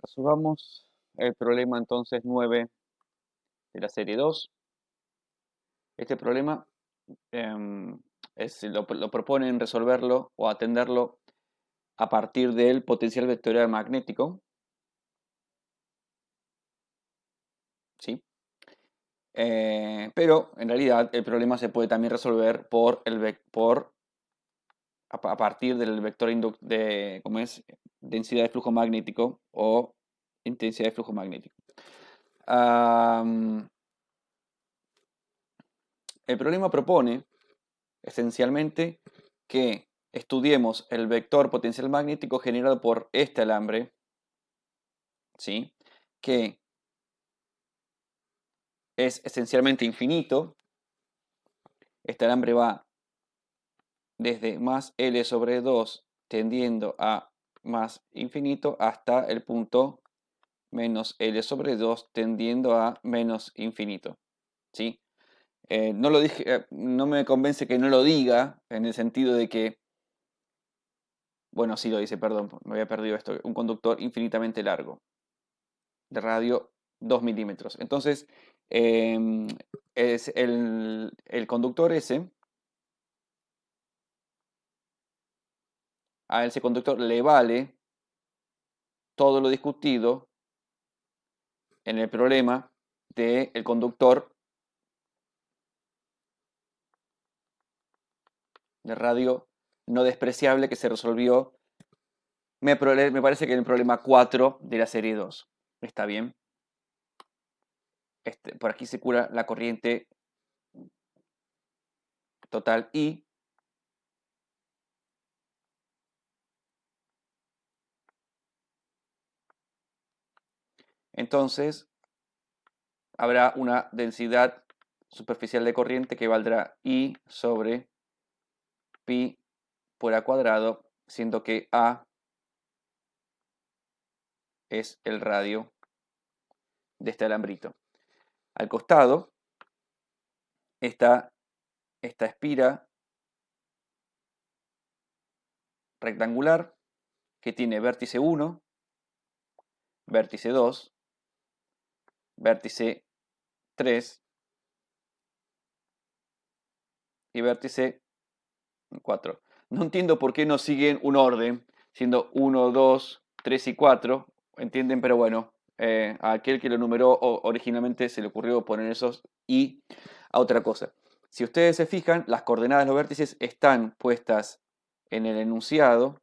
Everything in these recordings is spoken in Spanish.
Resolvamos el problema entonces 9 de la serie 2. Este problema lo proponen resolverlo o atenderlo a partir del potencial vectorial magnético, ¿sí? Pero en realidad el problema se puede también resolver a partir del vector de, ¿cómo es? Densidad de flujo magnético o intensidad de flujo magnético. El problema propone esencialmente que estudiemos el vector potencial magnético generado por este alambre, ¿sí? Que es esencialmente infinito. Este alambre va desde más L sobre 2 tendiendo a más infinito hasta el punto menos L sobre 2 tendiendo a menos infinito, ¿sí? No lo dije, no me convence que no lo diga en el sentido de que, bueno, sí lo dice, perdón, me había perdido esto, un conductor infinitamente largo, de radio 2 milímetros. Entonces, es el conductor ese, a ese conductor le vale todo lo discutido en el problema del conductor de radio no despreciable que se resolvió, me parece que en el problema 4 de la serie 2. ¿Está bien? Por aquí se cura la corriente total I. Entonces, habrá una densidad superficial de corriente que valdrá I sobre pi por A cuadrado, siendo que A es el radio de este alambrito. Al costado está esta espira rectangular que tiene vértice 1, vértice 2, vértice 3 y vértice 4. No entiendo por qué no siguen un orden, siendo 1, 2, 3 y 4, ¿entienden? Pero bueno, a aquel que lo numeró originalmente se le ocurrió poner esos y a otra cosa. Si ustedes se fijan, las coordenadas de los vértices están puestas en el enunciado.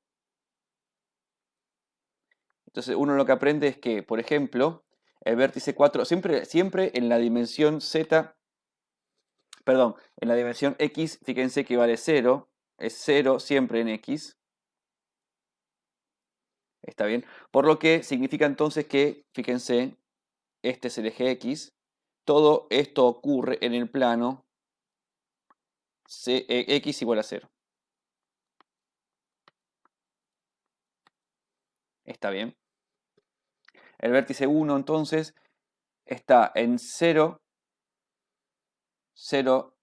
Entonces uno lo que aprende es que, por ejemplo, el vértice 4, siempre en la dimensión z, perdón, en la dimensión x, fíjense que vale 0, es 0 siempre en x. ¿Está bien? Por lo que significa entonces que, fíjense, este es el eje X, todo esto ocurre en el plano X igual a 0. ¿Está bien? El vértice 1 entonces está en 0, 0,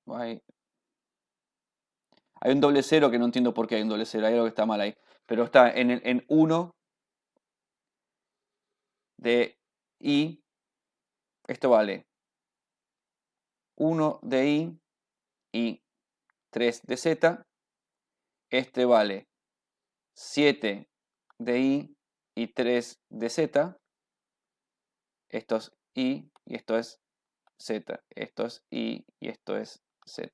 hay un doble 0 que no entiendo por qué hay un doble 0, hay algo que está mal ahí, pero está en 1 de I, esto vale 1 de I y 3 de Z, este vale 7 de I y 3 de Z, esto es I y esto es Z, esto es I y esto es Z.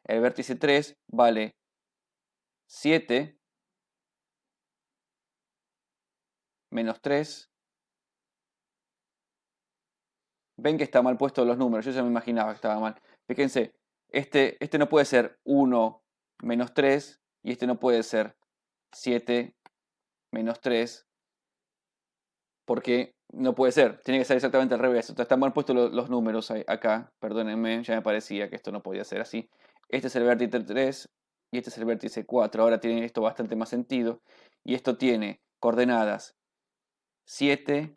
El vértice 3 vale 7 menos 3. Ven que está mal puesto los números, yo ya me imaginaba que estaba mal. Fíjense, este no puede ser 1 menos 3 y este no puede ser 7 menos 3 porque no puede ser, tiene que ser exactamente al revés. Entonces están mal puestos los números acá, perdónenme, ya me parecía que esto no podía ser así. Este es el vértice 3 y este es el vértice 4. Ahora tiene esto bastante más sentido. Y esto tiene coordenadas 7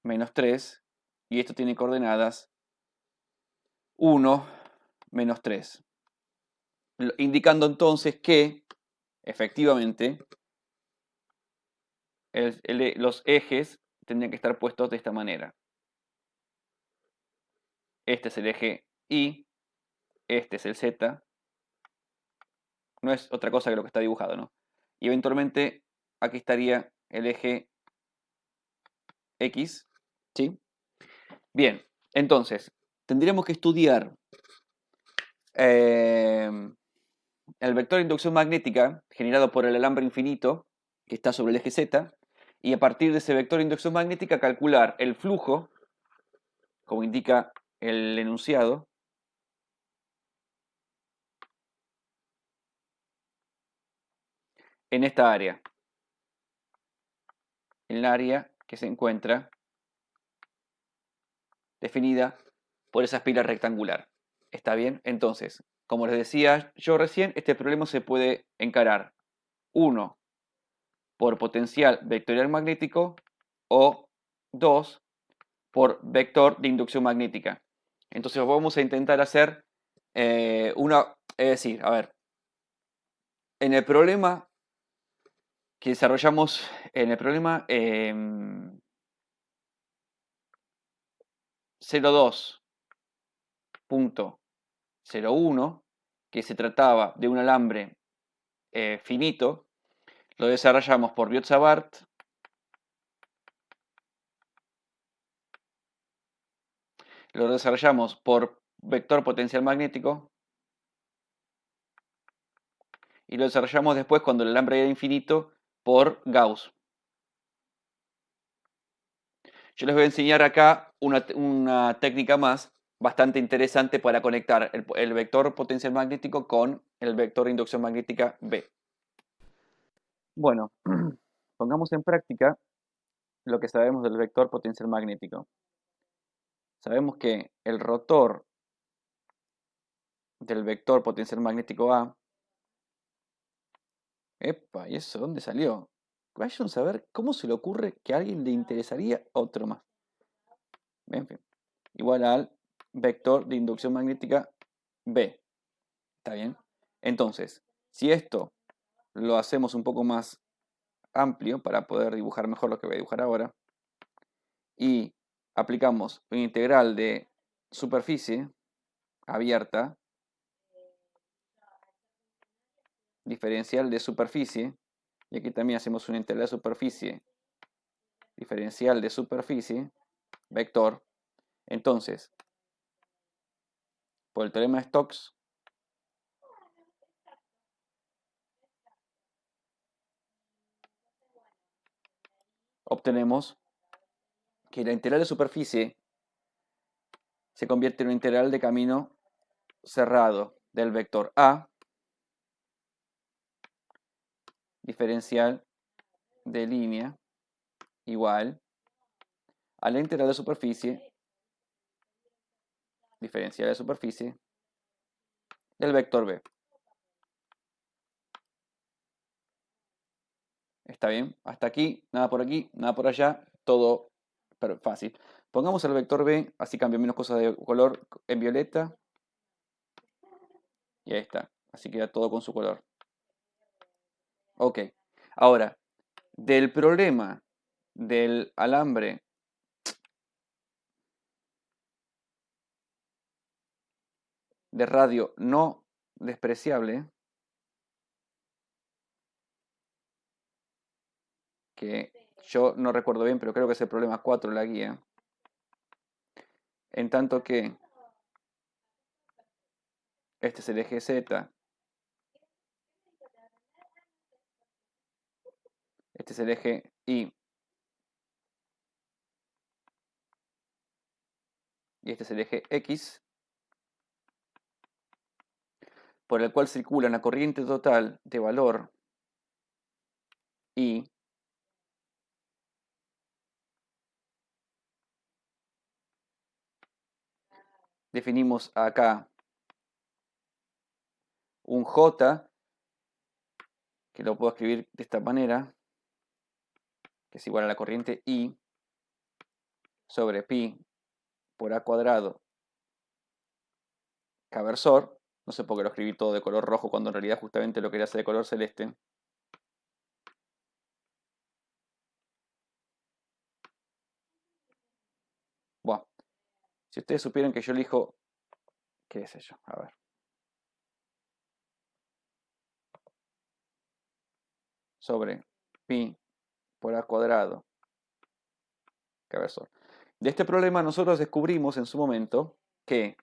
menos 3 y esto tiene coordenadas 1 menos 3. Indicando entonces que, efectivamente, los ejes tendrían que estar puestos de esta manera. Este es el eje Y, este es el Z. No es otra cosa que lo que está dibujado, ¿no? Y eventualmente aquí estaría el eje X, ¿sí? Bien, entonces, tendríamos que estudiar el vector de inducción magnética generado por el alambre infinito, que está sobre el eje Z, y a partir de ese vector de inducción magnética calcular el flujo, como indica el enunciado, en esta área, en el área que se encuentra definida por esa espira rectangular. ¿Está bien? Entonces, como les decía yo recién, este problema se puede encarar, uno, por potencial vectorial magnético o dos, por vector de inducción magnética. Entonces vamos a intentar hacer es decir, a ver, en el problema que desarrollamos, en el problema 02.01, que se trataba de un alambre finito, lo desarrollamos por Biot-Savart, lo desarrollamos por vector potencial magnético y lo desarrollamos después cuando el alambre era infinito por Gauss. Yo les voy a enseñar acá una técnica más bastante interesante para conectar el vector potencial magnético con el vector de inducción magnética B. Bueno, pongamos en práctica lo que sabemos del vector potencial magnético. Sabemos que el rotor del vector potencial magnético A. Epa, ¿y eso dónde salió? Vayan a saber cómo se le ocurre que a alguien le interesaría otro más. En fin, igual al vector de inducción magnética B. ¿Está bien? Entonces, si esto lo hacemos un poco más amplio para poder dibujar mejor lo que voy a dibujar ahora, y aplicamos un integral de superficie abierta, diferencial de superficie, y aquí también hacemos una integral de superficie, diferencial de superficie, vector. Entonces, por el teorema de Stokes, obtenemos que la integral de superficie se convierte en un integral de camino cerrado del vector A, diferencial de línea, igual a la integral de superficie, diferencial de superficie, del vector B. ¿Está bien? Hasta aquí, nada por aquí, nada por allá, todo fácil. Pongamos el vector B, así cambia menos cosas de color en violeta. Y ahí está. Así queda todo con su color. Ok. Ahora, del problema del alambre de radio no despreciable, que yo no recuerdo bien, pero creo que es el problema 4 de la guía, en tanto que este es el eje Z, este es el eje Y, y este es el eje X, por el cual circula una corriente total de valor Y, definimos acá un J, que lo puedo escribir de esta manera, que es igual a la corriente I sobre pi por A cuadrado K-versor. No sé por qué lo escribí todo de color rojo cuando en realidad justamente lo quería hacer de color celeste. Si ustedes supieran que yo elijo, qué sé yo, a ver. Sobre pi por a cuadrado que versor. De este problema nosotros descubrimos en su momento que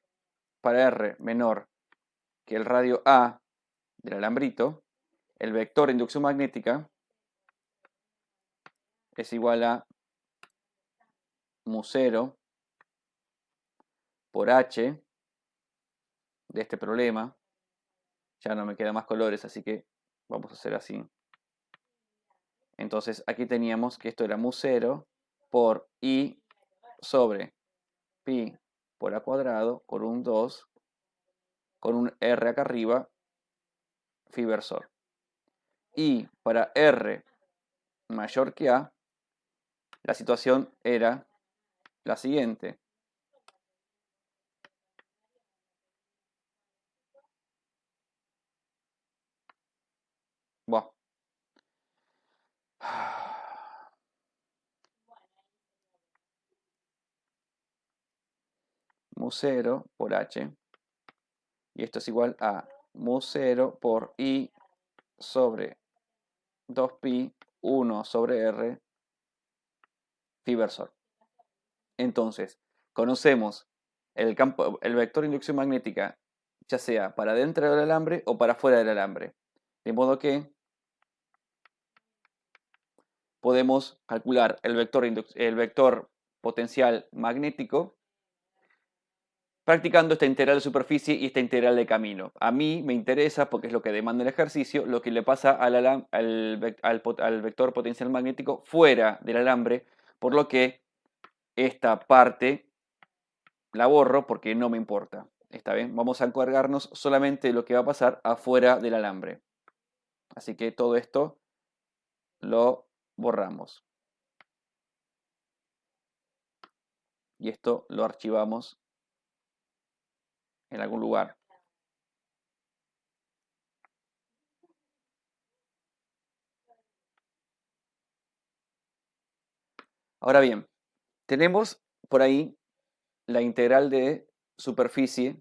para r menor que el radio a del alambrito, el vector de inducción magnética es igual a mu 0 por h de este problema. Ya no me quedan más colores, así que vamos a hacer así. Entonces aquí teníamos que esto era mu 0 por i sobre pi por a cuadrado por un 2 con un r acá arriba, phi versor. Y para r mayor que a, la situación era la siguiente. Buah. Mu 0 por h. Y esto es igual a mu 0 por i sobre 2pi 1 sobre r phi versor. Entonces, conocemos el campo, el vector de inducción magnética, ya sea para dentro del alambre o para fuera del alambre. De modo que podemos calcular el vector potencial magnético practicando esta integral de superficie y esta integral de camino. A mí me interesa, porque es lo que demanda el ejercicio, lo que le pasa al vector potencial magnético fuera del alambre, por lo que esta parte la borro porque no me importa. ¿Está bien? Vamos a encargarnos solamente de lo que va a pasar afuera del alambre. Así que todo esto lo borramos. Y esto lo archivamos en algún lugar. Ahora bien, tenemos por ahí la integral de superficie.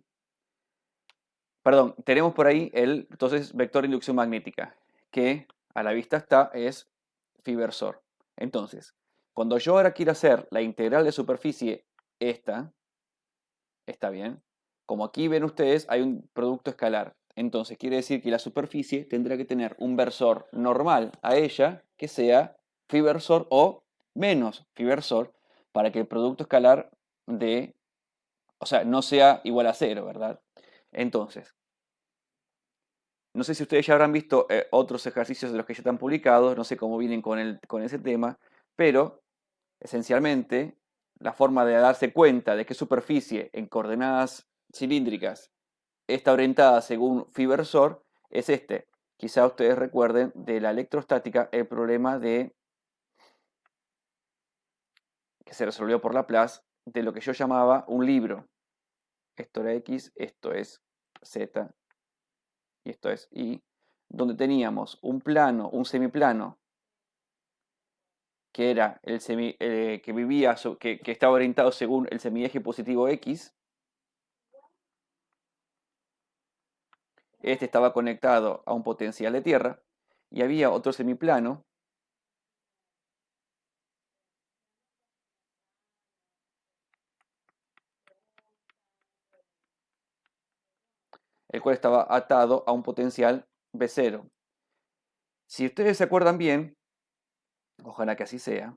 Perdón, tenemos por ahí el entonces vector de inducción magnética, que a la vista está es phi versor. Entonces, cuando yo ahora quiero hacer la integral de superficie, esta, está bien. Como aquí ven ustedes, hay un producto escalar. Entonces quiere decir que la superficie tendrá que tener un versor normal a ella que sea phi versor o menos phi versor para que el producto escalar de, o sea, no sea igual a cero, ¿verdad? Entonces, no sé si ustedes ya habrán visto otros ejercicios de los que ya están publicados, no sé cómo vienen con ese tema, pero esencialmente la forma de darse cuenta de qué superficie en coordenadas cilíndricas está orientada según phi versor es este. Quizá ustedes recuerden de la electrostática el problema de que se resolvió por Laplace de lo que yo llamaba un libro. Esto era X, esto es Z y esto es Y, donde teníamos un plano, un semiplano que era que vivía, que estaba orientado según el semieje positivo X. Este estaba conectado a un potencial de tierra y había otro semiplano el cual estaba atado a un potencial B0. Si ustedes se acuerdan bien, ojalá que así sea,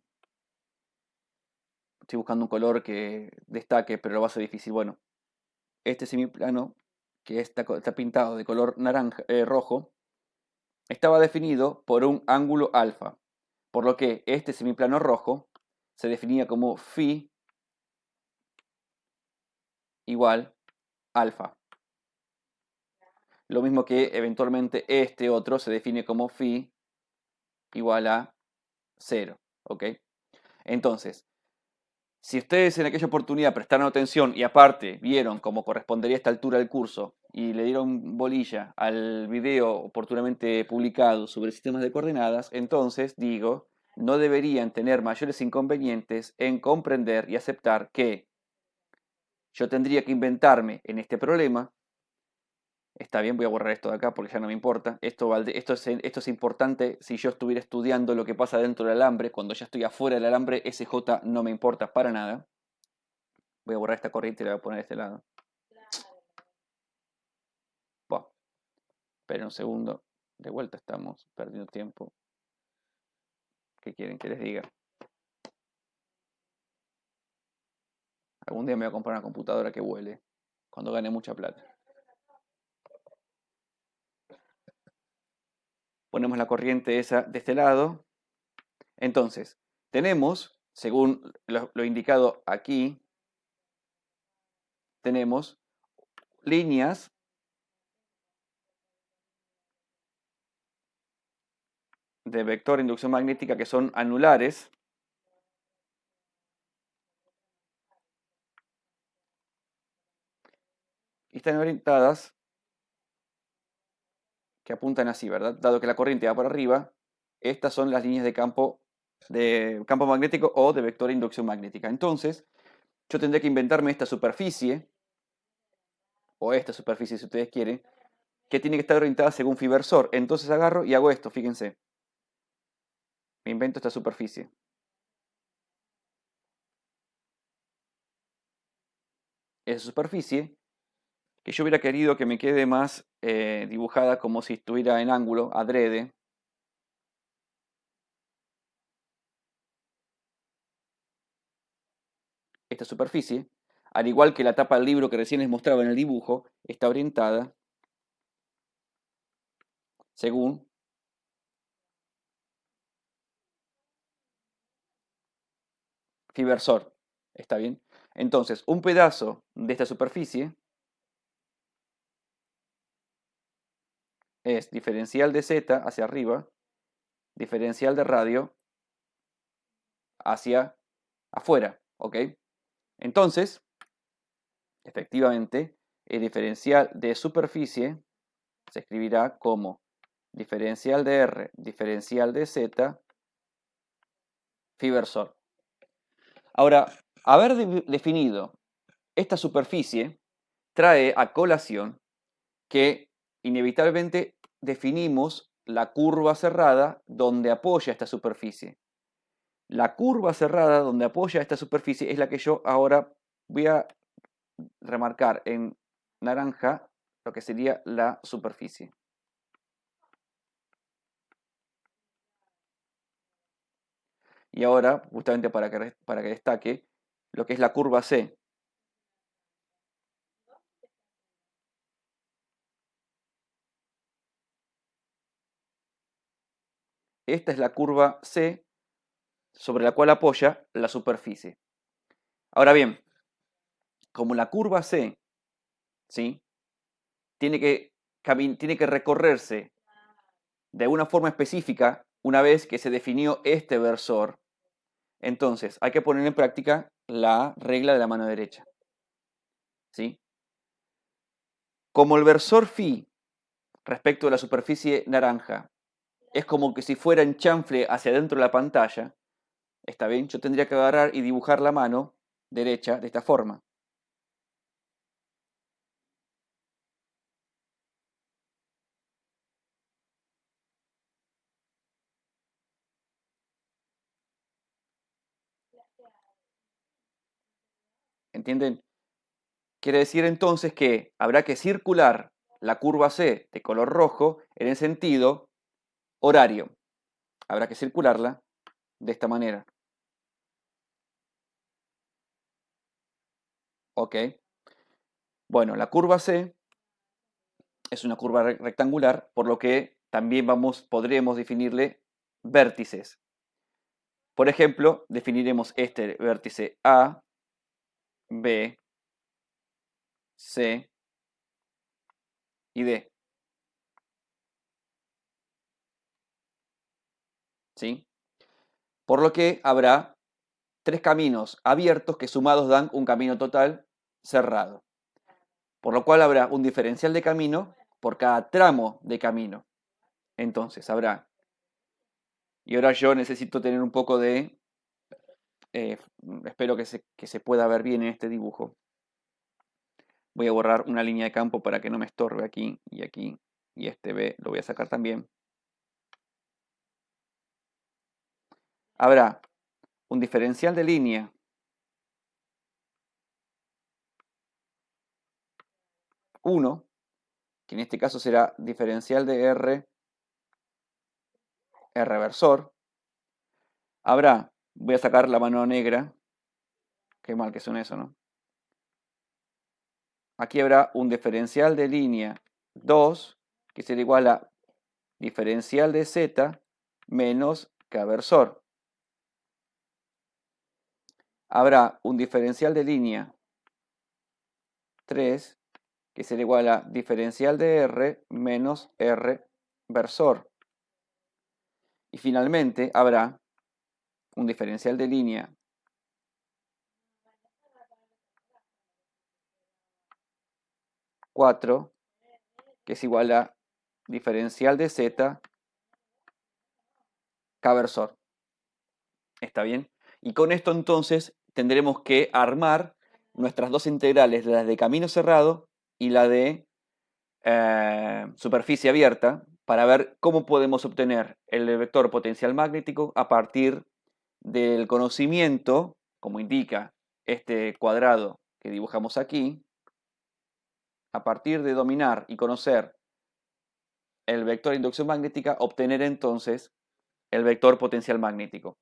estoy buscando un color que destaque, pero lo va a ser difícil. Bueno, este semiplano, que está pintado de color naranja, rojo, estaba definido por un ángulo alfa, por lo que este semiplano rojo se definía como phi igual alfa. Lo mismo que eventualmente este otro se define como phi igual a 0. ¿Ok? Entonces, si ustedes en aquella oportunidad prestaron atención y aparte vieron cómo correspondería a esta altura del curso y le dieron bolilla al video oportunamente publicado sobre sistemas de coordenadas, entonces digo, no deberían tener mayores inconvenientes en comprender y aceptar que yo tendría que inventarme en este problema. Está bien, voy a borrar esto de acá porque ya no me importa. Esto es importante si yo estuviera estudiando lo que pasa dentro del alambre. Cuando ya estoy afuera del alambre, SJ no me importa para nada. Voy a borrar esta corriente y la voy a poner a este lado. Bueno, esperen un segundo. De vuelta estamos perdiendo tiempo. ¿Qué quieren que les diga? Algún día me voy a comprar una computadora que vuele. Cuando gane mucha plata. Ponemos la corriente esa de este lado. Entonces, tenemos, según lo indicado aquí, tenemos líneas de vector de inducción magnética que son anulares. Y están orientadas, que apuntan así, ¿verdad? Dado que la corriente va por arriba, estas son las líneas de campo magnético o de vector de inducción magnética. Entonces, yo tendré que inventarme esta superficie, o esta superficie si ustedes quieren, que tiene que estar orientada según phi versor. Entonces agarro y hago esto, fíjense. Me invento esta superficie. Esa superficie, que yo hubiera querido que me quede más dibujada como si estuviera en ángulo, adrede. Esta superficie, al igual que la tapa del libro que recién les mostraba en el dibujo, está orientada según phi versor. ¿Está bien? Entonces, un pedazo de esta superficie es diferencial de z hacia arriba, diferencial de radio hacia afuera. ¿Ok? Entonces, efectivamente, el diferencial de superficie se escribirá como diferencial de R, diferencial de Z, phi versor. Ahora, haber definido esta superficie trae a colación que inevitablemente definimos la curva cerrada donde apoya esta superficie. La curva cerrada donde apoya esta superficie es la que yo ahora voy a remarcar en naranja, lo que sería la superficie. Y ahora, justamente para que destaque, lo que es la curva C. Esta es la curva C sobre la cual apoya la superficie. Ahora bien, como la curva C, ¿sí?, tiene que recorrerse de una forma específica una vez que se definió este versor, entonces hay que poner en práctica la regla de la mano derecha. ¿Sí? Como el versor phi respecto de la superficie naranja es como que si fuera en chanfle hacia adentro de la pantalla, ¿está bien? Yo tendría que agarrar y dibujar la mano derecha de esta forma. ¿Entienden? Quiere decir entonces que habrá que circular la curva C de color rojo en el sentido horario. Habrá que circularla de esta manera. ¿Ok? Bueno, la curva C es una curva rectangular, por lo que también podremos definirle vértices. Por ejemplo, definiremos este vértice A, B, C y D. ¿Sí? Por lo que habrá tres caminos abiertos que sumados dan un camino total cerrado. Por lo cual habrá un diferencial de camino por cada tramo de camino. Entonces habrá. Y ahora yo necesito tener un poco de... espero que se pueda ver bien en este dibujo. Voy a borrar una línea de campo para que no me estorbe aquí y aquí. Y este B lo voy a sacar también. Habrá un diferencial de línea uno, que en este caso será diferencial de R versor. Habrá, voy a sacar la mano negra, qué mal que suena eso, ¿no? Aquí habrá un diferencial de línea 2, que será igual a diferencial de Z menos K versor. Habrá un diferencial de línea 3, que será igual a diferencial de R menos R versor. Y finalmente habrá un diferencial de línea 4, que es igual a diferencial de Z K versor. ¿Está bien? Y con esto entonces tendremos que armar nuestras dos integrales, la de camino cerrado y la de superficie abierta, para ver cómo podemos obtener el vector potencial magnético a partir del conocimiento, como indica este cuadrado que dibujamos aquí, a partir de dominar y conocer el vector de inducción magnética, obtener entonces el vector potencial magnético.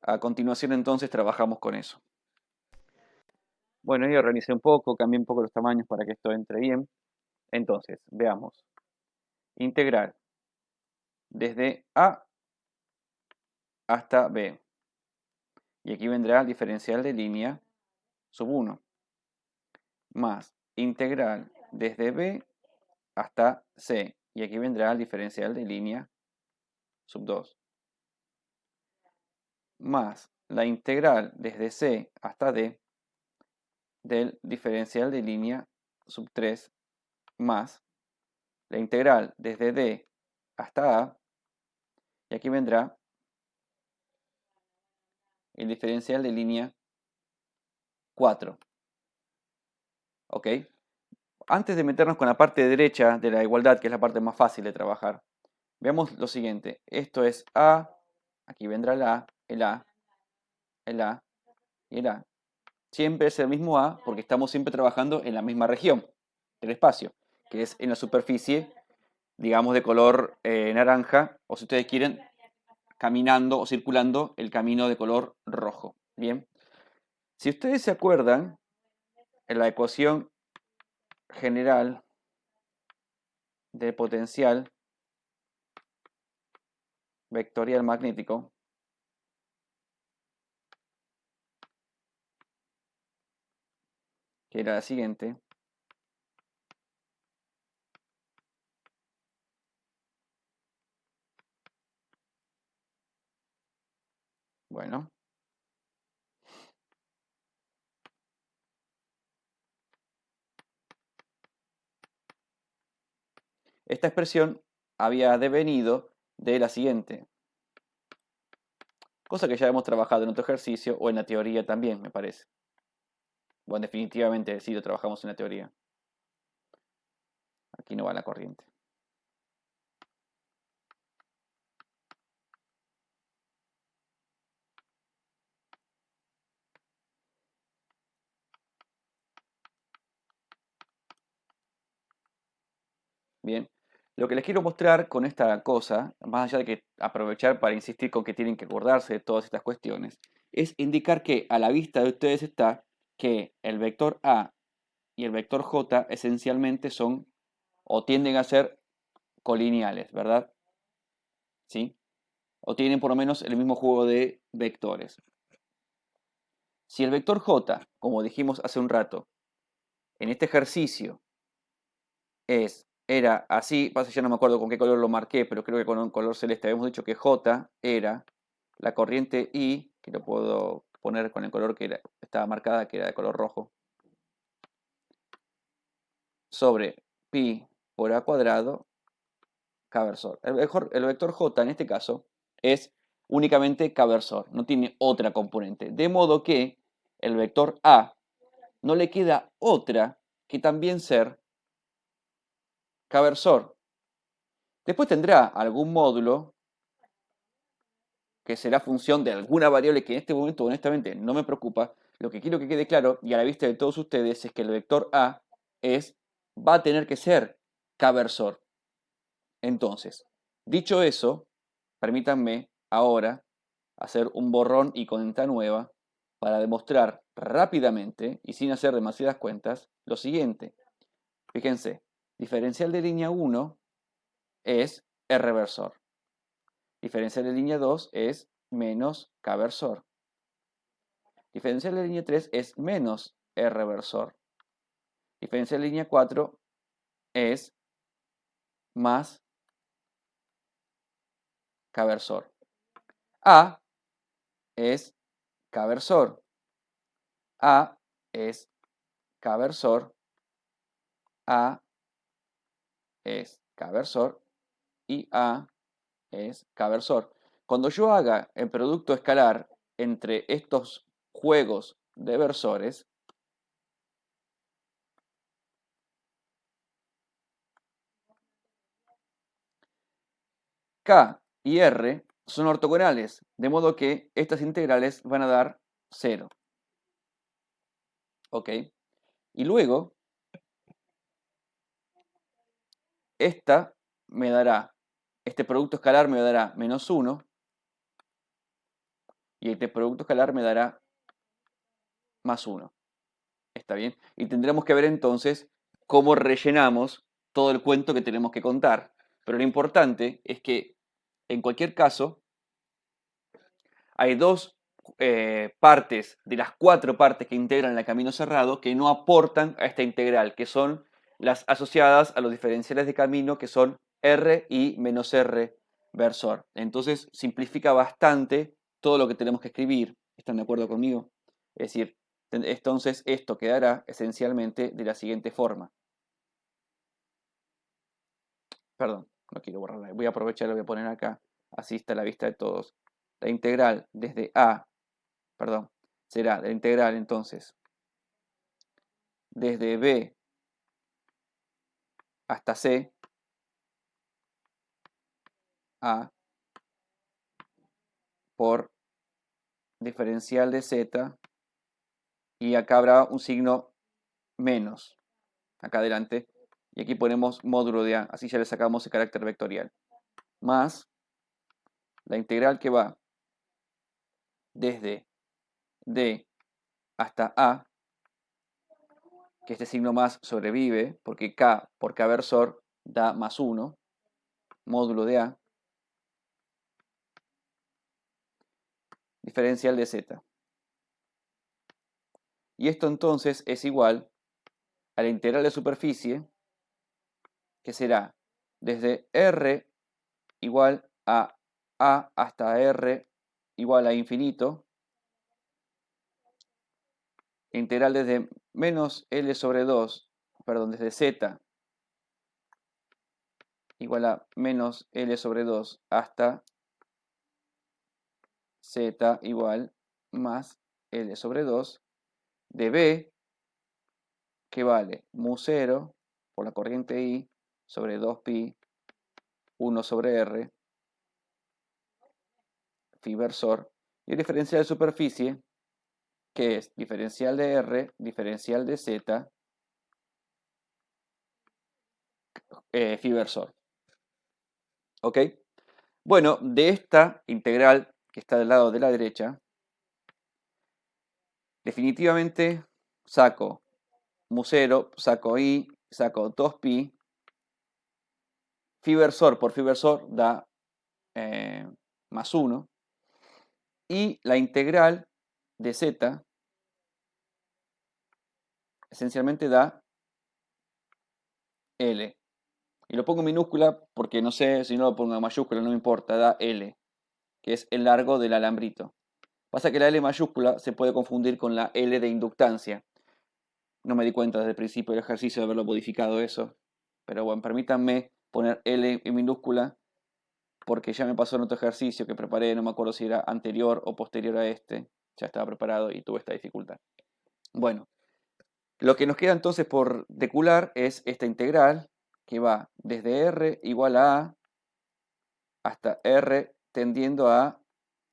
A continuación entonces trabajamos con eso. Bueno, yo organicé un poco, cambié un poco los tamaños para que esto entre bien. Entonces, veamos. Integral desde A hasta B. Y aquí vendrá el diferencial de línea sub 1. Más integral desde B hasta C. Y aquí vendrá el diferencial de línea sub 2. Más la integral desde C hasta D del diferencial de línea sub 3 más la integral desde D hasta A, y aquí vendrá el diferencial de línea 4. ¿Ok? Antes de meternos con la parte derecha de la igualdad, que es la parte más fácil de trabajar, veamos lo siguiente. Esto es A, aquí vendrá el A, el A, el A y el A. Siempre es el mismo A porque estamos siempre trabajando en la misma región del espacio, que es en la superficie, digamos, de color naranja, o si ustedes quieren, caminando o circulando el camino de color rojo. Bien. Si ustedes se acuerdan, en la ecuación general de potencial vectorial magnético, que era la siguiente. Bueno. Esta expresión había devenido de la siguiente. Cosa que ya hemos trabajado en otro ejercicio o en la teoría también, me parece. Bueno, definitivamente sí lo trabajamos en la teoría. Aquí no va la corriente. Bien, lo que les quiero mostrar con esta cosa, más allá de que aprovechar para insistir con que tienen que acordarse de todas estas cuestiones, es indicar que a la vista de ustedes está que el vector A y el vector J esencialmente son o tienden a ser colineales, ¿verdad? ¿Sí? O tienen por lo menos el mismo juego de vectores. Si el vector J, como dijimos hace un rato, en este ejercicio era así, pasa ya no me acuerdo con qué color lo marqué, pero creo que con un color celeste habíamos dicho que J era la corriente I, que lo puedo poner con el color que estaba marcada, que era de color rojo, sobre pi por a cuadrado K versor. El vector J en este caso es únicamente K versor, no tiene otra componente. De modo que el vector A no le queda otra que también ser K-versor. Después tendrá algún módulo que será función de alguna variable que en este momento honestamente no me preocupa. Lo que quiero que quede claro y a la vista de todos ustedes es que el vector A va a tener que ser K-versor. Entonces, dicho eso, permítanme ahora hacer un borrón y cuenta nueva para demostrar rápidamente y sin hacer demasiadas cuentas lo siguiente. Fíjense, diferencial de línea 1 es R-versor. Diferencial de línea 2 es menos K-versor. Diferencial de línea 3 es menos R-versor. Diferencial de línea 4 es más K-versor. A es K-versor. A es K-versor. A es K-versor. Y A es K-versor. Cuando yo haga el producto escalar entre estos juegos de versores, K y R son ortogonales, de modo que estas integrales van a dar 0. ¿Ok? Y luego, este producto escalar me dará menos 1, y este producto escalar me dará más 1. ¿Está bien? Y tendremos que ver entonces cómo rellenamos todo el cuento que tenemos que contar. Pero lo importante es que, en cualquier caso, hay dos partes de las 4 partes que integran el camino cerrado que no aportan a esta integral, que son las asociadas a los diferenciales de camino, que son R y menos R versor. Entonces simplifica bastante todo lo que tenemos que escribir. ¿Están de acuerdo conmigo? Es decir, entonces esto quedará esencialmente de la siguiente forma. Perdón, no quiero borrarla. Voy a aprovechar, lo voy a poner acá. Así está a la vista de todos. La integral desde será la integral entonces desde B hasta C A por diferencial de Z, y acá habrá un signo menos acá adelante, y aquí ponemos módulo de A, así ya le sacamos el carácter vectorial, más la integral que va desde D hasta A, que este signo más sobrevive porque K por K versor da más 1, módulo de A, diferencial de Z. Y esto entonces es igual a la integral de superficie, que será desde R igual a hasta R igual a infinito, integral desde menos L sobre 2, perdón, desde Z igual a menos L sobre 2 hasta Z igual más L sobre 2 de B, que vale mu 0 por la corriente I sobre 2pi 1 sobre R phi versor, y el diferencial de superficie, que es diferencial de R, diferencial de Z, phi versor. ¿Ok? Bueno, de esta integral que está del lado de la derecha, definitivamente saco mu 0, saco I, saco 2pi, phi versor por phi versor da más 1, y la integral de Z esencialmente da L. Y lo pongo en minúscula porque no sé, si no lo pongo en mayúscula, no me importa, da L, que es el largo del alambrito. Pasa que la L mayúscula se puede confundir con la L de inductancia. No me di cuenta desde el principio del ejercicio de haberlo modificado eso. Pero bueno, permítanme poner L en minúscula porque ya me pasó en otro ejercicio que preparé, no me acuerdo si era anterior o posterior a este. Ya estaba preparado y tuve esta dificultad. Bueno, Lo que nos queda entonces por decular es esta integral que va desde r igual a hasta r tendiendo a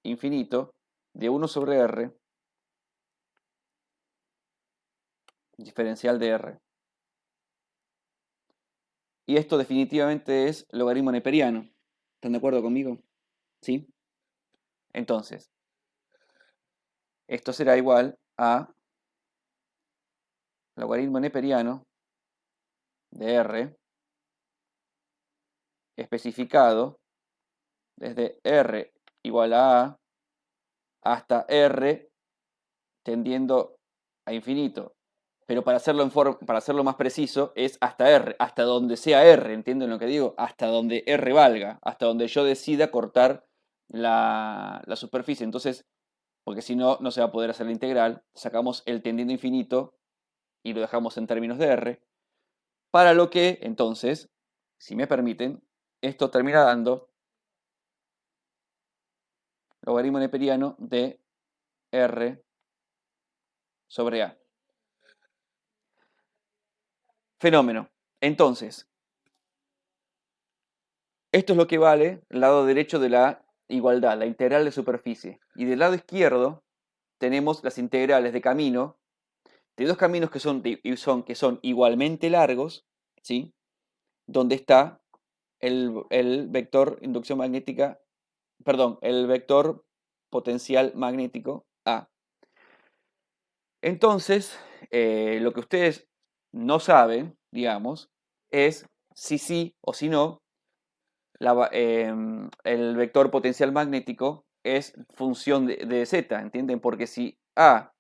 infinito de 1 sobre r, diferencial de r. Y esto definitivamente es logaritmo neperiano. ¿Están de acuerdo conmigo? ¿Sí? Entonces, esto será igual a logaritmo neperiano de r especificado desde r igual a hasta r tendiendo a infinito. Pero para hacerlo más preciso es hasta r, hasta donde sea r, ¿entienden lo que digo? Hasta donde r valga, hasta donde yo decida cortar la superficie. Entonces, porque si no, no se va a poder hacer la integral. Sacamos el tendiendo a infinito y lo dejamos en términos de r. Para lo que, entonces, si me permiten, esto termina dando logaritmo neperiano de r sobre a. Fenómeno. Entonces, esto es lo que vale el lado derecho de la igualdad, la integral de superficie. Y del lado izquierdo tenemos las integrales de camino, de dos caminos que son igualmente largos, ¿sí? Donde está el vector inducción magnética, perdón, el vector potencial magnético A. Entonces, lo que ustedes no saben, digamos, es si sí o si no el vector potencial magnético es función de z, ¿entienden? Porque si A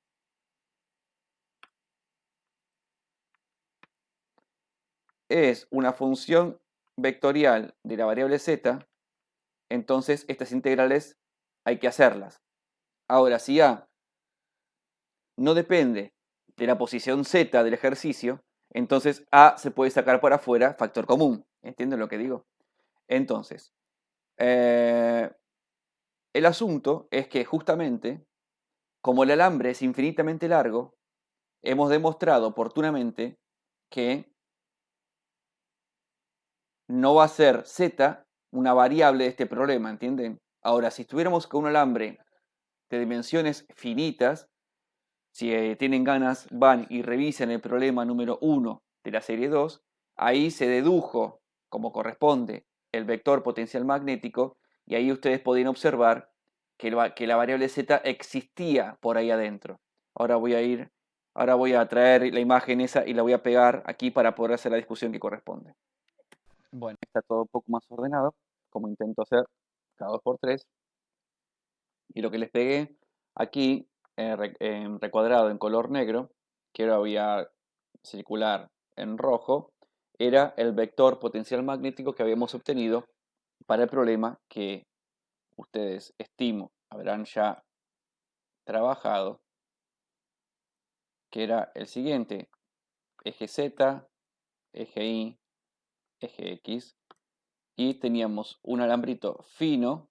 es una función vectorial de la variable z, entonces estas integrales hay que hacerlas. Ahora, si A no depende de la posición z del ejercicio, entonces A se puede sacar por afuera factor común. ¿Entienden lo que digo? Entonces, el asunto es que justamente, como el alambre es infinitamente largo, hemos demostrado oportunamente que no va a ser z una variable de este problema, ¿entienden? Ahora, si estuviéramos con un alambre de dimensiones finitas, si tienen ganas, van y revisen el problema número 1 de la serie 2, ahí se dedujo, como corresponde, el vector potencial magnético, y ahí ustedes podían observar que la variable z existía por ahí adentro. Ahora voy a traer la imagen esa y la voy a pegar aquí para poder hacer la discusión que corresponde. Bueno, está todo un poco más ordenado, como intento hacer cada 2x3. Y lo que les pegué aquí, en recuadrado en color negro, que ahora voy a circular en rojo, era el vector potencial magnético que habíamos obtenido para el problema que ustedes, estimo, habrán ya trabajado, que era el siguiente: eje Z, eje Y, eje X, y teníamos un alambrito fino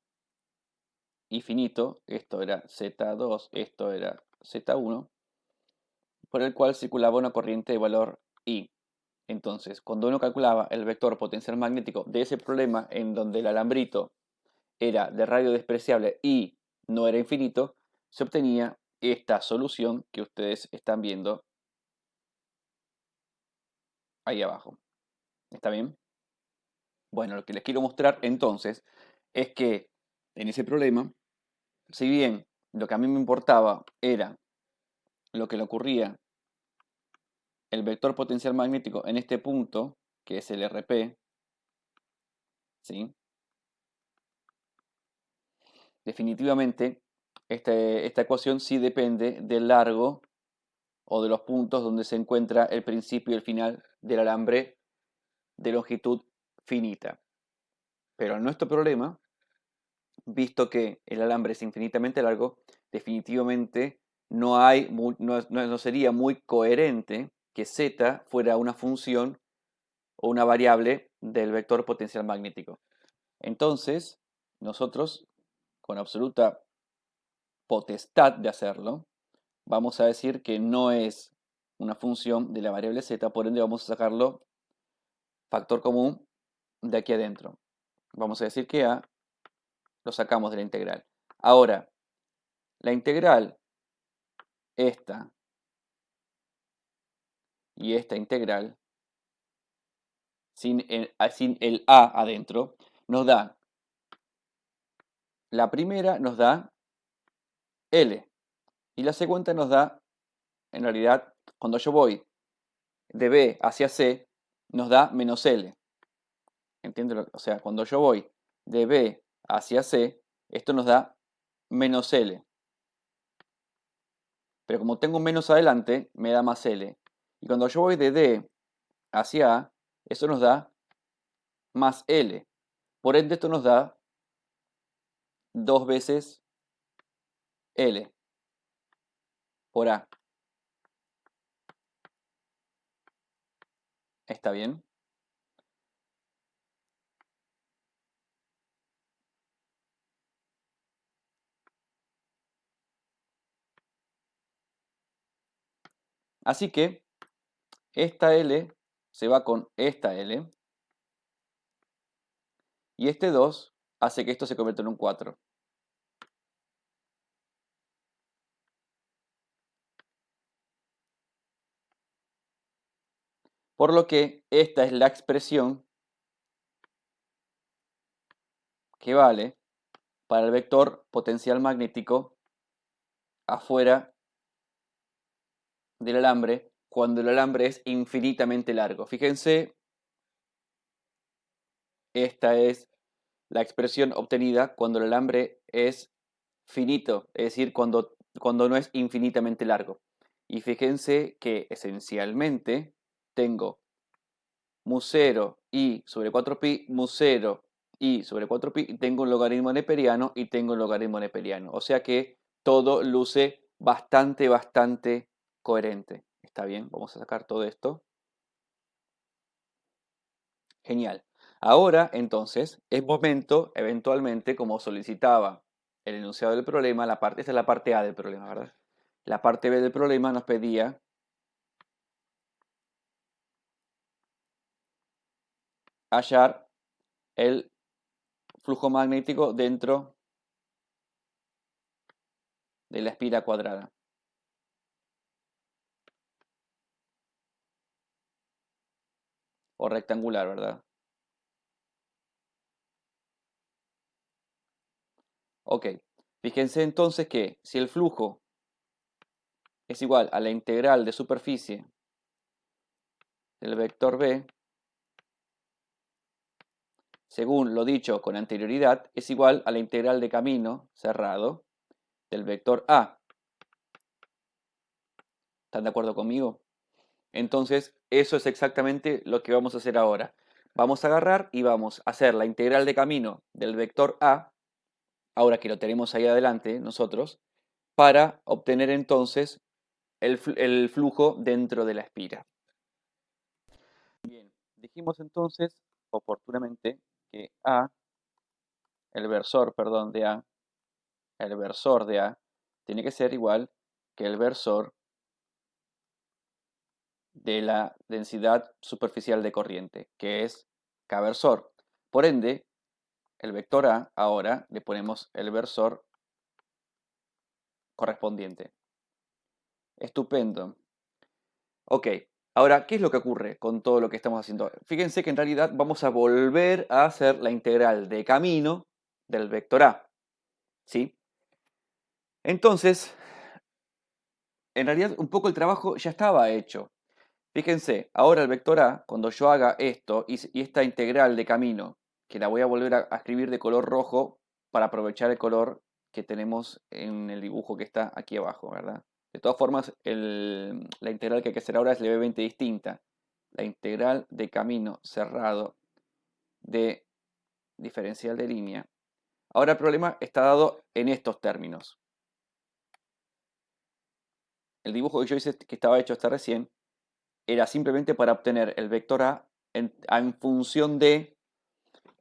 y finito, esto era Z2, esto era Z1, por el cual circulaba una corriente de valor I. Entonces, cuando uno calculaba el vector potencial magnético de ese problema en donde el alambrito era de radio despreciable y no era infinito, se obtenía esta solución que ustedes están viendo ahí abajo. ¿Está bien? Bueno, lo que les quiero mostrar entonces es que en ese problema, si bien lo que a mí me importaba era lo que le ocurría el vector potencial magnético en este punto, que es el RP, ¿sí? Definitivamente esta ecuación sí depende del largo o de los puntos donde se encuentra el principio y el final del alambre de longitud finita. Pero en nuestro problema, visto que el alambre es infinitamente largo, definitivamente no sería muy coherente que z fuera una función o una variable del vector potencial magnético. Entonces, nosotros, con absoluta potestad de hacerlo, vamos a decir que no es una función de la variable z, por ende vamos a sacarlo factor común de aquí adentro. Vamos a decir que a lo sacamos de la integral. Ahora, la integral, esta y esta integral, sin el a adentro, nos da, la primera nos da L y la segunda nos da, en realidad, cuando yo voy de B hacia C, nos da menos L. ¿Entiendes? O sea, cuando yo voy de B hacia C, esto nos da menos L. Pero como tengo un menos adelante, me da más L. Y cuando yo voy de D hacia A, eso nos da más L. Por ende, esto nos da 2 veces L por A. ¿Está bien? Así que esta L se va con esta L. Y este 2 hace que esto se convierta en un 4. Por lo que esta es la expresión que vale para el vector potencial magnético afuera del alambre cuando el alambre es infinitamente largo. Fíjense, esta es la expresión obtenida cuando el alambre es finito, es decir, cuando no es infinitamente largo. Y fíjense que esencialmente tengo mu0 i sobre 4pi, mu0 i sobre 4pi, y tengo un logaritmo neperiano y tengo un logaritmo neperiano. O sea que todo luce bastante coherente. ¿Está bien? Vamos a sacar todo esto. Genial. Ahora, entonces, es momento, eventualmente, como solicitaba el enunciado del problema, esta es la parte A del problema, ¿verdad? La parte B del problema nos pedía hallar el flujo magnético dentro de la espira cuadrada. O rectangular, ¿verdad? Ok. Fíjense entonces que si el flujo es igual a la integral de superficie del vector B, según lo dicho con anterioridad, es igual a la integral de camino cerrado del vector A. ¿Están de acuerdo conmigo? Entonces, eso es exactamente lo que vamos a hacer ahora. Vamos a agarrar y vamos a hacer la integral de camino del vector A, ahora que lo tenemos ahí adelante nosotros, para obtener entonces el flujo dentro de la espira. Bien, dijimos entonces oportunamente que el versor, perdón, de A, el versor de A tiene que ser igual que el versor de la densidad superficial de corriente, que es K versor. Por ende, el vector A, ahora le ponemos el versor correspondiente. Estupendo. Ok, ahora, ¿qué es lo que ocurre con todo lo que estamos haciendo? Fíjense que en realidad vamos a volver a hacer la integral de camino del vector A. ¿Sí? Entonces, en realidad un poco el trabajo ya estaba hecho. Fíjense, ahora el vector A, cuando yo haga esto y esta integral de camino, que la voy a volver a escribir de color rojo para aprovechar el color que tenemos en el dibujo que está aquí abajo, ¿verdad? De todas formas, la integral que hay que hacer ahora es levemente distinta. La integral de camino cerrado de diferencial de línea. Ahora el problema está dado en estos términos. El dibujo que yo hice, que estaba hecho hasta recién, era simplemente para obtener el vector A en función de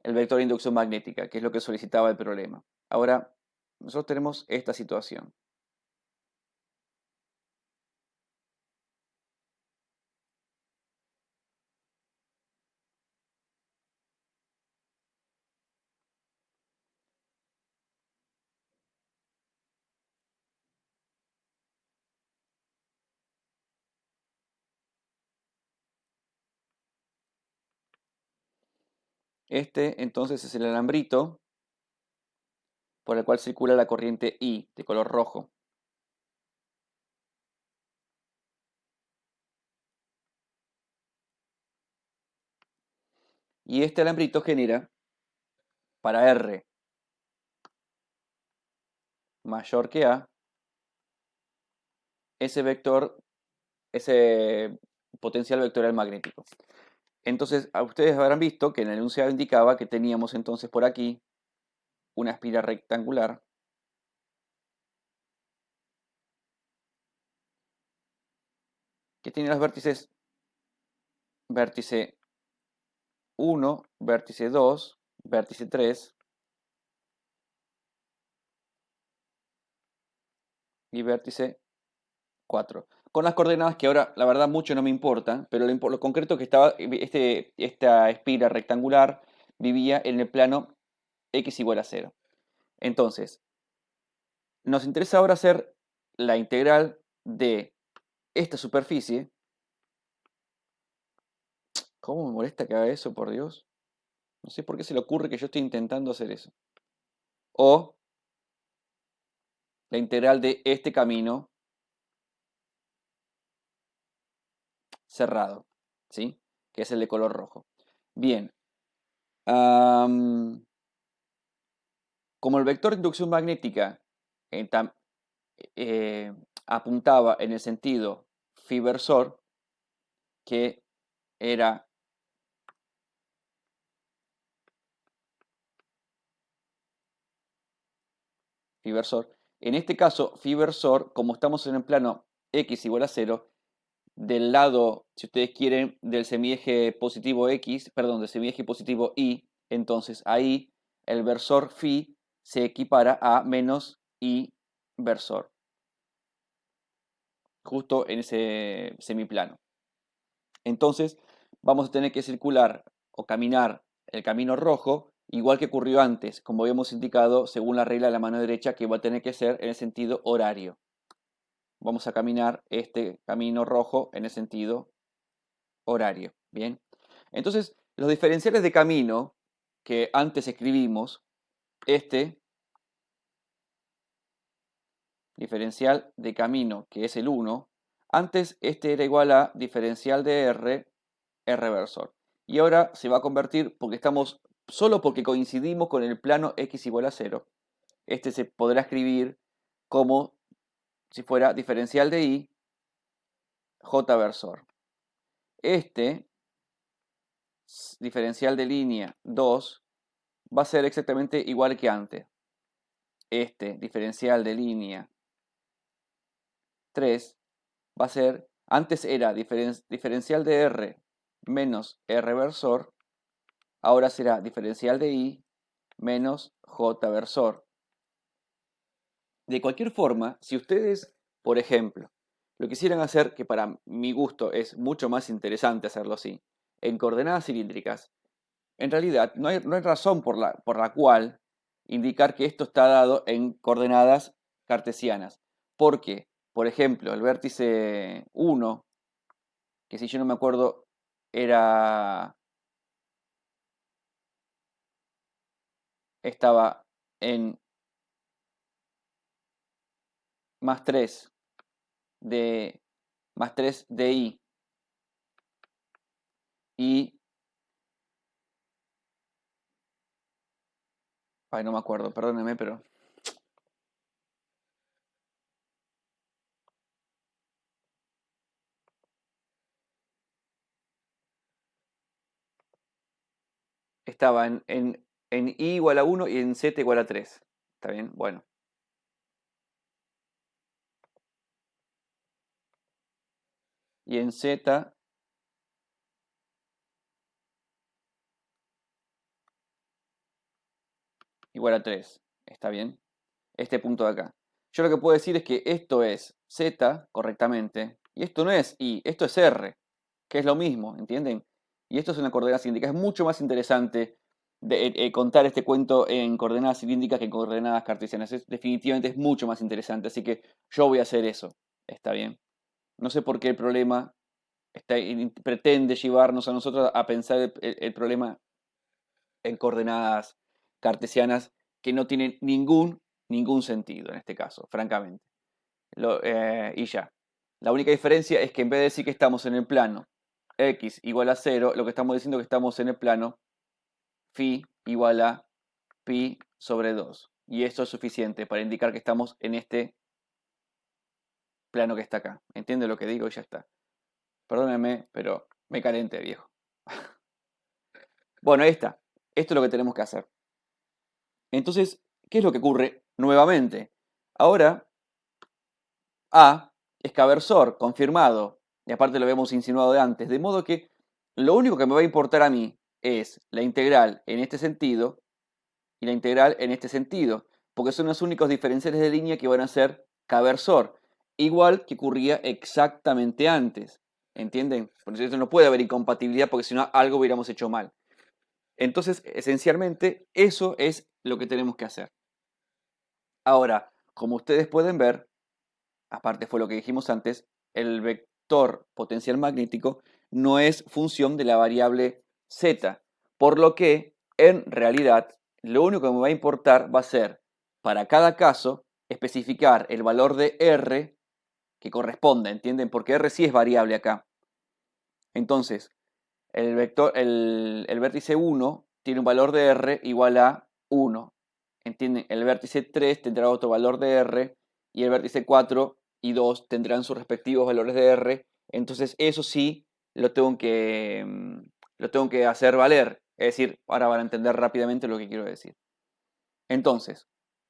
el vector de inducción magnética, que es lo que solicitaba el problema. Ahora, nosotros tenemos esta situación. Este entonces es el alambrito por el cual circula la corriente I de color rojo. Y este alambrito genera para R mayor que A ese vector, ese potencial vectorial magnético. Entonces, a ustedes habrán visto que en el enunciado indicaba que teníamos entonces por aquí una espira rectangular que tiene los vértices vértice 1, vértice 2, vértice 3 y vértice 4. Con las coordenadas que ahora, la verdad, mucho no me importan, pero lo concreto que estaba, esta espira rectangular vivía en el plano x igual a 0. Entonces, nos interesa ahora hacer la integral de esta superficie. ¿Cómo me molesta que haga eso, por Dios? No sé por qué se le ocurre que yo estoy intentando hacer eso. O la integral de este camino cerrado, ¿sí? Que es el de color rojo. Bien. Como el vector de inducción magnética eh, tam- eh, apuntaba en el sentido phi-versor, que era phi-versor, en este caso phi-versor, como estamos en el plano x igual a 0, del lado, si ustedes quieren, del semieje positivo x, perdón, del semieje positivo y, entonces ahí el versor phi se equipara a menos y versor, justo en ese semiplano. Entonces vamos a tener que circular o caminar el camino rojo, igual que ocurrió antes, como habíamos indicado, según la regla de la mano derecha, que va a tener que ser en el sentido horario. Vamos a caminar este camino rojo en el sentido horario. Bien. Entonces, los diferenciales de camino que antes escribimos, este diferencial de camino, que es el 1, antes este era igual a diferencial de R versor. Y ahora se va a convertir, porque estamos, solo porque coincidimos con el plano x igual a 0, este se podrá escribir como si fuera diferencial de I, J versor. Este diferencial de línea 2 va a ser exactamente igual que antes. Este diferencial de línea 3 va a ser, antes era diferencial de R menos R versor, ahora será diferencial de I menos J versor. De cualquier forma, si ustedes, por ejemplo, lo quisieran hacer, que para mi gusto es mucho más interesante hacerlo así, en coordenadas cilíndricas, en realidad no hay razón por la cual indicar que esto está dado en coordenadas cartesianas. Porque, por ejemplo, el vértice 1, que si yo no me acuerdo, era, estaba en más 3 de más 3 de I y, ay, no me acuerdo, perdónenme, pero estaba en I igual a 1 y en Z igual a 3. ¿Está bien? Bueno. Y en Z igual a 3. ¿Está bien? Este punto de acá. Yo lo que puedo decir es que esto es Z correctamente y esto no es I, esto es R, que es lo mismo, ¿entienden? Y esto es una coordenada cilíndrica. Es mucho más interesante contar este cuento en coordenadas cilíndricas que en coordenadas cartesianas. Definitivamente es mucho más interesante, así que yo voy a hacer eso. ¿Está bien? No sé por qué el problema pretende llevarnos a nosotros a pensar el problema. en coordenadas cartesianas que no tienen ningún sentido en este caso, francamente. Y ya. La única diferencia es que en vez de decir que estamos en el plano x igual a 0, lo que estamos diciendo es que estamos en el plano phi igual a pi sobre 2. Y esto es suficiente para indicar que estamos en este plano que está acá. ¿Entiende lo que digo? Y ya está. Perdónenme, pero me calenté, viejo. Bueno, ahí está. Esto es lo que tenemos que hacer. Entonces, ¿qué es lo que ocurre nuevamente? Ahora, A es cabersor, confirmado. Y aparte lo habíamos insinuado de antes. De modo que lo único que me va a importar a mí es la integral en este sentido y la integral en este sentido. Porque son los únicos diferenciales de línea que van a ser cabersor. Igual que ocurría exactamente antes. ¿Entienden? Por eso no puede haber incompatibilidad porque si no algo hubiéramos hecho mal. Entonces, esencialmente, eso es lo que tenemos que hacer. Ahora, como ustedes pueden ver, aparte fue lo que dijimos antes, el vector potencial magnético no es función de la variable z, por lo que en realidad lo único que me va a importar va a ser para cada caso especificar el valor de r que corresponda, ¿entienden? Porque r sí es variable acá. Entonces, el vértice 1 tiene un valor de r igual a 1. ¿Entienden? El vértice 3 tendrá otro valor de r y el vértice 4 y 2 tendrán sus respectivos valores de r. Entonces eso sí lo tengo que hacer valer. Es decir, ahora van a entender rápidamente lo que quiero decir. Entonces,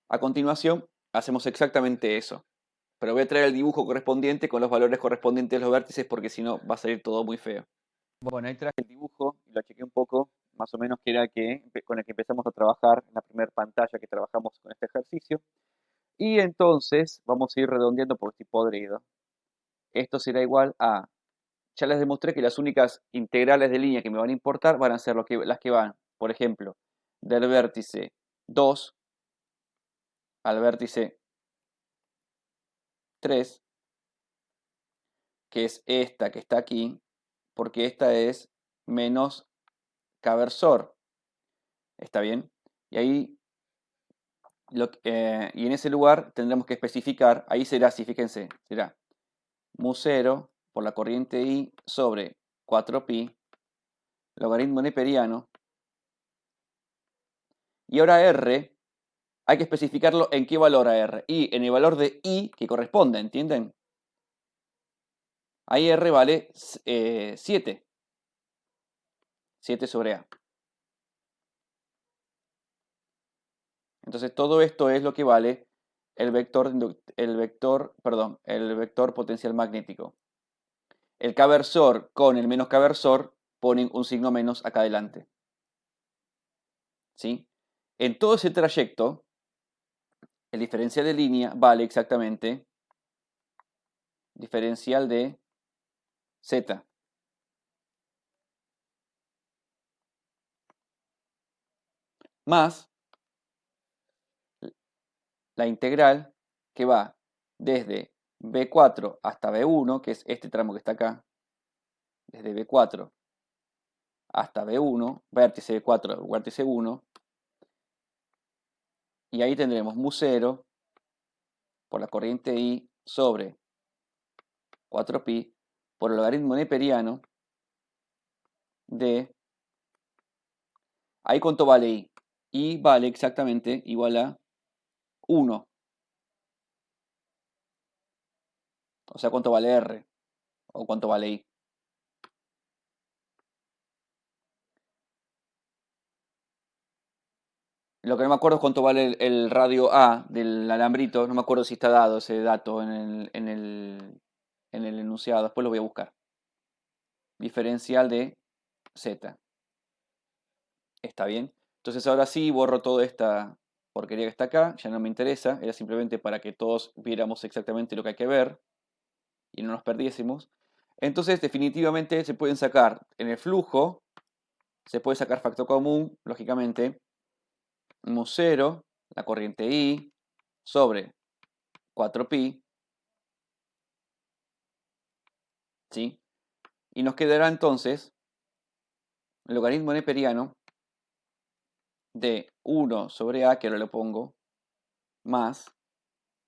a continuación hacemos exactamente eso. Pero voy a traer el dibujo correspondiente con los valores correspondientes de los vértices porque si no va a salir todo muy feo. Bueno, ahí traje el dibujo y lo chequé un poco, más o menos que era con el que empezamos a trabajar en la primera pantalla que trabajamos con este ejercicio. Y entonces vamos a ir redondeando porque estoy podrido. Esto será igual a, ya les demostré que las únicas integrales de línea que me van a importar van a ser las que van, por ejemplo, del vértice 2 al vértice 3, que es esta que está aquí, porque esta es menos cabersor. ¿Está bien? Y ahí y en ese lugar tendremos que especificar, ahí será así, fíjense, será mu0 por la corriente I sobre 4pi, logaritmo neperiano, y ahora R, hay que especificarlo en qué valor a R, y en el valor de I que corresponde, ¿entienden? Ahí R vale 7, 7 sobre A. Entonces todo esto es lo que vale el vector potencial magnético. El cabersor con el menos cabersor ponen un signo menos acá adelante. ¿Sí? En todo ese trayecto, el diferencial de línea vale exactamente diferencial de z. Más la integral que va desde B4 hasta B1, que es este tramo que está acá, desde B4 hasta B1, vértice B4, vértice 1, y ahí tendremos mu0 por la corriente I sobre 4pi por el logaritmo neperiano de... Ahí cuánto vale I. I vale exactamente igual a 1. O sea, cuánto vale R o cuánto vale I. Lo que no me acuerdo es cuánto vale el radio A del alambrito. No me acuerdo si está dado ese dato en el enunciado. Después lo voy a buscar. Diferencial de Z. ¿Está bien? Entonces ahora sí borro toda esta porquería que está acá. Ya no me interesa. Era simplemente para que todos viéramos exactamente lo que hay que ver y no nos perdiésemos. Entonces definitivamente se pueden sacar en el flujo. Se puede sacar factor común, lógicamente. mu0, la corriente I, sobre 4pi, ¿sí? Y nos quedará entonces el logaritmo neperiano de 1 sobre a, que ahora lo pongo,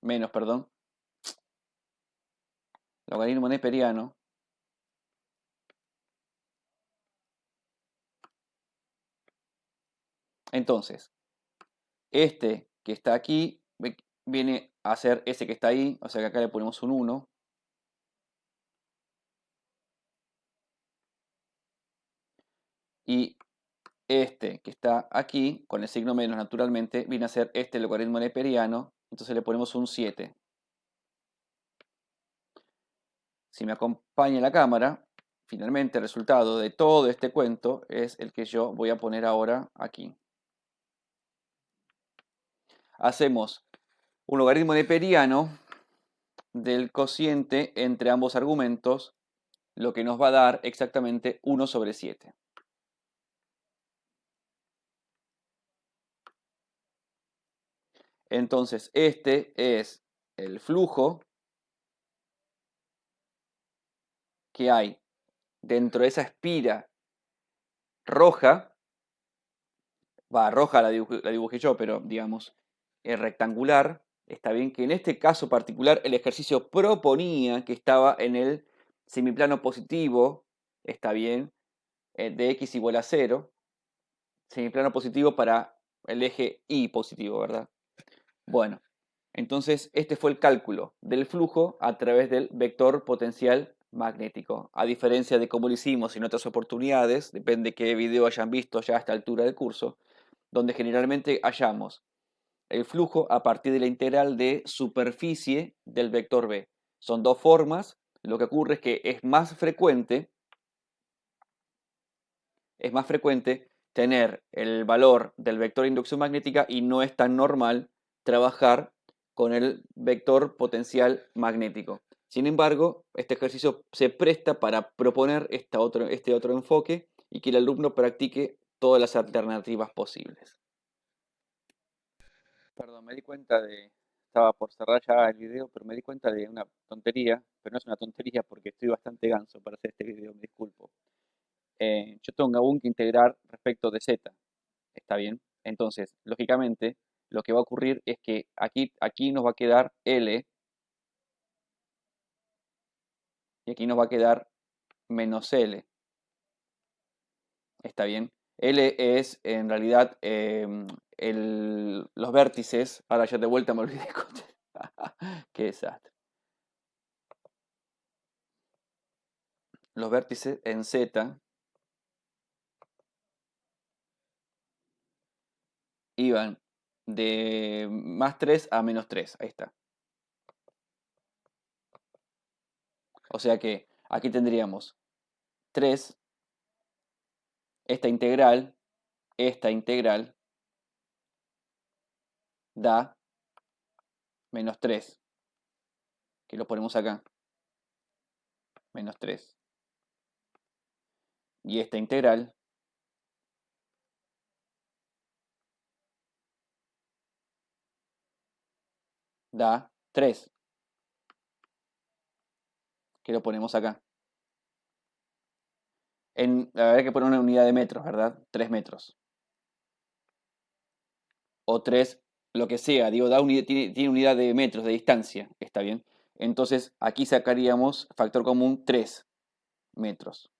menos, perdón, logaritmo neperiano entonces este que está aquí viene a ser ese que está ahí, o sea que acá le ponemos un 1. Y este que está aquí, con el signo menos naturalmente, viene a ser este logaritmo neperiano, entonces le ponemos un 7. Si me acompaña la cámara, finalmente el resultado de todo este cuento es el que yo voy a poner ahora aquí. Hacemos un logaritmo neperiano del cociente entre ambos argumentos, lo que nos va a dar exactamente 1 sobre 7. Entonces, este es el flujo que hay dentro de esa espira roja, roja la dibujé yo, pero digamos, rectangular. Está bien que en este caso particular el ejercicio proponía que estaba en el semiplano positivo, está bien, de x igual a 0, semiplano positivo para el eje y positivo, ¿verdad? Bueno, entonces este fue el cálculo del flujo a través del vector potencial magnético. A diferencia de cómo lo hicimos en otras oportunidades, depende qué video hayan visto ya a esta altura del curso, donde generalmente hallamos el flujo a partir de la integral de superficie del vector B. Son dos formas. Lo que ocurre es que es más frecuente tener el valor del vector de inducción magnética y no es tan normal trabajar con el vector potencial magnético. Sin embargo, este ejercicio se presta para proponer este otro enfoque y que el alumno practique todas las alternativas posibles. Perdón, me di cuenta estaba por cerrar ya el video, pero me di cuenta de una tontería, pero no es una tontería porque estoy bastante ganso para hacer este video, me disculpo. Yo tengo aún que integrar respecto de z, ¿está bien? Entonces, lógicamente, lo que va a ocurrir es que aquí nos va a quedar L y aquí nos va a quedar menos L, ¿está bien? L es en realidad los vértices, ahora ya de vuelta me olvidé. Qué desastre. Los vértices en Z iban de más 3 a menos 3. Ahí está. O sea que aquí tendríamos 3, esta integral da menos 3, que lo ponemos acá, menos 3. Y esta integral da 3, que lo ponemos acá. Habrá que poner una unidad de metros, ¿verdad? 3 metros. O 3, lo que sea, digo, tiene unidad de metros de distancia, está bien. Entonces aquí sacaríamos factor común 3 metros.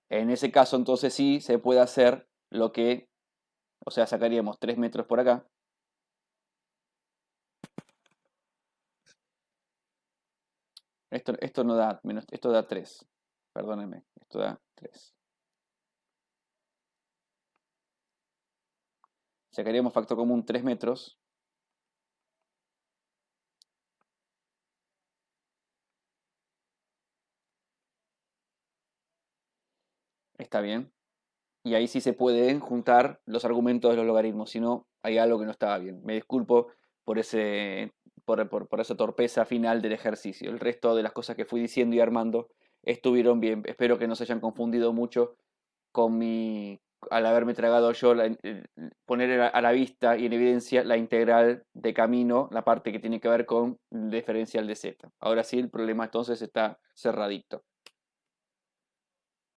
En ese caso, entonces sí se puede hacer o sea, sacaríamos 3 metros por acá. Esto no da menos, esto da 3. Perdónenme, esto da 3. Sacaríamos factor común 3 metros. Está bien. Y ahí sí se pueden juntar los argumentos de los logaritmos. Si no, hay algo que no estaba bien. Me disculpo por por esa torpeza final del ejercicio. El resto de las cosas que fui diciendo y armando estuvieron bien. Espero que no se hayan confundido mucho al haberme tragado yo, poner a la vista y en evidencia la integral de camino, la parte que tiene que ver con el diferencial de z. Ahora sí, el problema entonces está cerradito.